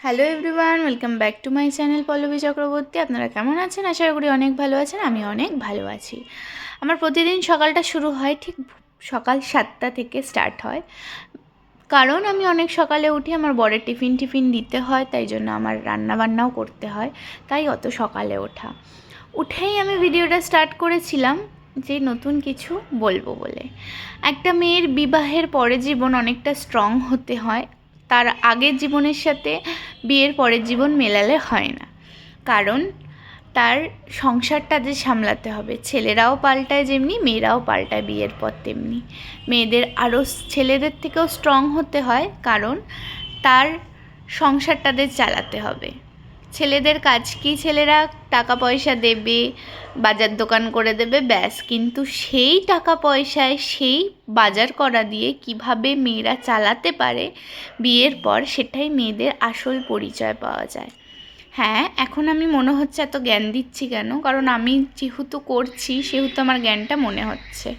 Hello everyone, welcome back to my channel Pallavi Chakraborty. আপনারা কেমন আছেন? আশা করি অনেক ভালো আছেন। আমি অনেক ভালো আছি। আমার প্রতিদিন সকালটা শুরু হয় ঠিক সকাল 7টা থেকে স্টার্ট হয়, কারণ আমি অনেক সকালে উঠি। আমার বরের টিফিন দিতে হয়, তাই জন্য আমার রান্নাবান্নাও করতে হয়, তাই অত সকালে ওঠা। উঠেই আমি ভিডিওটা স্টার্ট করেছিলাম যে নতুন কিছু বলবো বলে। একটা মেয়ের বিবাহের পরে জীবন অনেকটা স্ট্রং হতে হয়, তার আগের জীবনের সাথে বিয়ের পরের জীবন মেলালে হয় না। কারণ তার সংসারটা যে সামলাতে হবে, ছেলেরাও পাল্টায় যেমনি মেয়েরাও পাল্টায় বিয়ের পর তেমনি। মেয়েদের আরও ছেলেদের থেকেও স্ট্রং হতে হয়, কারণ তার সংসারটাদের চালাতে হবে। ছেলেদের কাজ কি? ছেলেরা টাকা পয়সা দেবে, বাজার দোকান করে দেবে, ব্যাস। কিন্তু সেই টাকা পয়সায় সেই বাজার করা দিয়ে কিভাবে মেয়েরা চালাতে পারে বিয়ের পর, সেটাই মেয়েদের আসল পরিচয় পাওয়া যায়। হ্যাঁ, এখন আমি মনে হচ্ছে এত জ্ঞান দিচ্ছি কেন, কারণ আমি যেহেতু করছি সেহেতু আমার জ্ঞানটা মনে হচ্ছে।